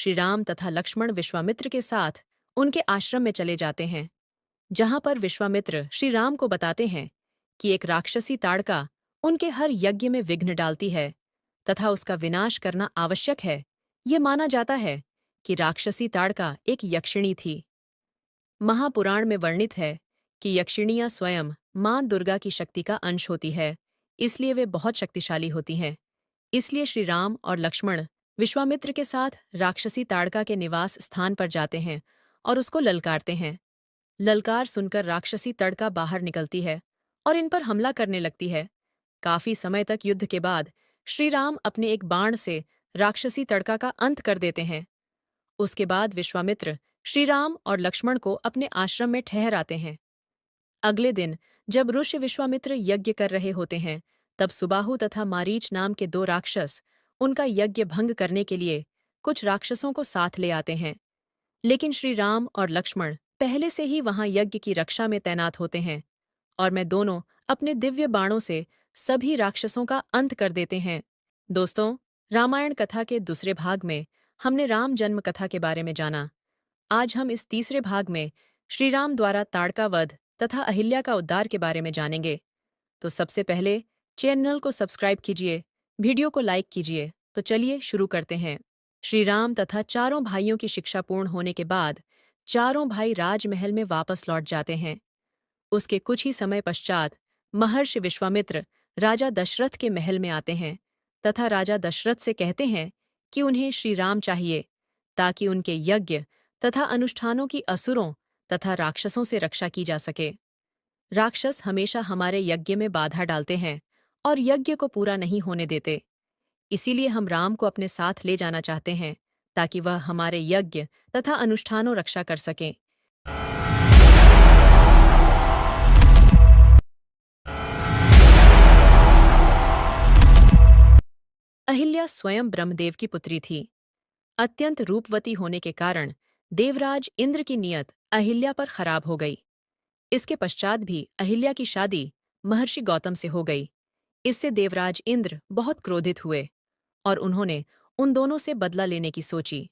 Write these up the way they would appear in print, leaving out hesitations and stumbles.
श्री राम तथा लक्ष्मण विश्वामित्र के साथ उनके आश्रम में चले जाते हैं, जहां पर विश्वामित्र श्री राम को बताते हैं कि एक राक्षसी ताड़का उनके हर यज्ञ में विघ्न डालती है तथा उसका विनाश करना आवश्यक है। यह माना जाता है कि राक्षसी ताड़का एक यक्षिणी थी। महापुराण में वर्णित है कि यक्षिणियां स्वयं मां दुर्गा की शक्ति का अंश होती है, इसलिए वे बहुत शक्तिशाली होती हैं। इसलिए श्री राम और लक्ष्मण विश्वामित्र के साथ राक्षसी ताड़का के निवास स्थान पर जाते हैं और उसको ललकारते हैं। ललकार सुनकर राक्षसी ताड़का बाहर निकलती है और इन पर हमला करने लगती है। काफी समय तक युद्ध के बाद श्री राम अपने एक बाण से राक्षसी ताड़का का अंत कर देते हैं। उसके बाद विश्वामित्र श्री राम और लक्ष्मण को अपने आश्रम में ठहर आते हैं। अगले दिन जब ऋषि विश्वामित्र यज्ञ कर रहे होते हैं, तब सुबाहु तथा मारीच नाम के दो राक्षस उनका यज्ञ भंग करने के लिए कुछ राक्षसों को साथ ले आते हैं। लेकिन श्री राम और लक्ष्मण पहले से ही वहां यज्ञ की रक्षा में तैनात होते हैं और मैं दोनों अपने दिव्य बाणों से सभी राक्षसों का अंत कर देते हैं। दोस्तों, रामायण कथा के दूसरे भाग में हमने राम जन्म कथा के बारे में जाना। आज हम इस तीसरे भाग में श्री राम द्वारा ताड़का वध तथा अहिल्या का उद्धार के बारे में जानेंगे। तो सबसे पहले चैनल को सब्सक्राइब कीजिए, वीडियो को लाइक कीजिए। तो चलिए शुरू करते हैं। श्री राम तथा चारों भाइयों की शिक्षा पूर्ण होने के बाद चारों भाई राजमहल में वापस लौट जाते हैं। उसके कुछ ही समय पश्चात महर्षि विश्वामित्र राजा दशरथ के महल में आते हैं तथा राजा दशरथ से कहते हैं कि उन्हें श्री राम चाहिए ताकि उनके यज्ञ तथा अनुष्ठानों की असुरों तथा राक्षसों से रक्षा की जा सके। राक्षस हमेशा हमारे यज्ञ में बाधा डालते हैं और यज्ञ को पूरा नहीं होने देते। इसीलिए हम राम को अपने साथ ले जाना चाहते हैं ताकि वह हमारे यज्ञ तथा अनुष्ठानों रक्षा कर सकें। अहिल्या स्वयं ब्रह्मदेव की पुत्री थी। अत्यंत रूपवती होने के कारण देवराज इंद्र की नियत अहिल्या पर खराब हो गई। इसके पश्चात भी अहिल्या की शादी महर्षि गौतम से हो गई। इससे देवराज इंद्र बहुत क्रोधित हुए और उन्होंने उन दोनों से बदला लेने की सोची।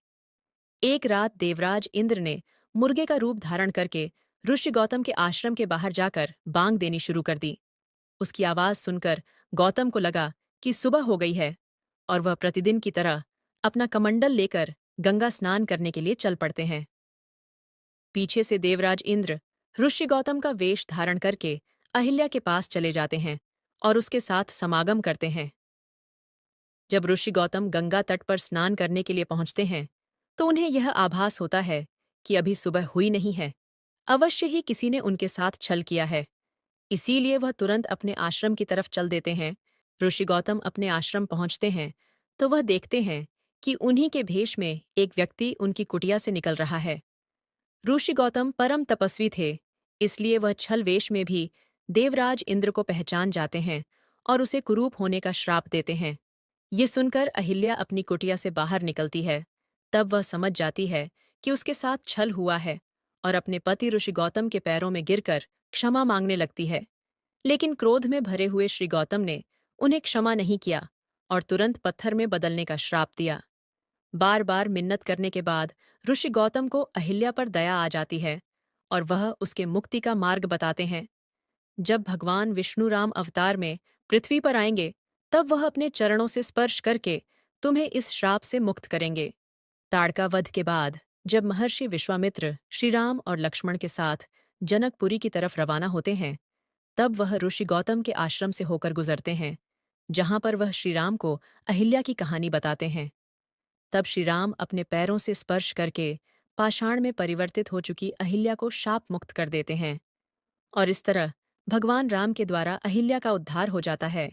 एक रात देवराज इंद्र ने मुर्गे का रूप धारण करके ऋषि गौतम के आश्रम के बाहर जाकर बांग देनी शुरू कर दी। उसकी आवाज सुनकर गौतम को लगा कि सुबह हो गई है और वह प्रतिदिन की तरह अपना कमंडल लेकर गंगा स्नान करने के लिए चल पड़ते हैं। पीछे से देवराज इंद्र ऋषि गौतम का वेश धारण करके अहिल्या के पास चले जाते हैं और उसके साथ समागम करते हैं। जब ऋषि गौतम गंगा तट पर स्नान करने के लिए पहुंचते हैं तो उन्हें यह आभास होता है कि अभी सुबह हुई नहीं है, अवश्य ही किसी ने उनके साथ छल किया है। इसीलिए वह तुरंत अपने आश्रम की तरफ चल देते हैं। ऋषि गौतम अपने आश्रम पहुंचते हैं तो वह देखते हैं कि उन्हीं के भेष में एक व्यक्ति उनकी कुटिया से निकल रहा है। ऋषि गौतम परम तपस्वी थे, इसलिए वह छल वेश में भी देवराज इंद्र को पहचान जाते हैं और उसे कुरूप होने का श्राप देते हैं। ये सुनकर अहिल्या अपनी कुटिया से बाहर निकलती है। तब वह समझ जाती है कि उसके साथ छल हुआ है और अपने पति ऋषि गौतम के पैरों में गिरकर क्षमा मांगने लगती है। लेकिन क्रोध में भरे हुए श्री गौतम ने उन्हें क्षमा नहीं किया और तुरंत पत्थर में बदलने का श्राप दिया। बार बार मिन्नत करने के बाद ऋषि गौतम को अहिल्या पर दया आ जाती है और वह उसके मुक्ति का मार्ग बताते हैं। जब भगवान विष्णु राम अवतार में पृथ्वी पर आएंगे तब वह अपने चरणों से स्पर्श करके तुम्हें इस श्राप से मुक्त करेंगे। ताड़का वध के बाद जब महर्षि विश्वामित्र श्री राम और लक्ष्मण के साथ जनकपुरी की तरफ रवाना होते हैं, तब वह ऋषि गौतम के आश्रम से होकर गुजरते हैं, जहां पर वह श्री राम को अहिल्या की कहानी बताते हैं। तब श्री राम अपने पैरों से स्पर्श करके पाषाण में परिवर्तित हो चुकी अहिल्या को शाप मुक्त कर देते हैं और इस तरह भगवान राम के द्वारा अहिल्या का उद्धार हो जाता है।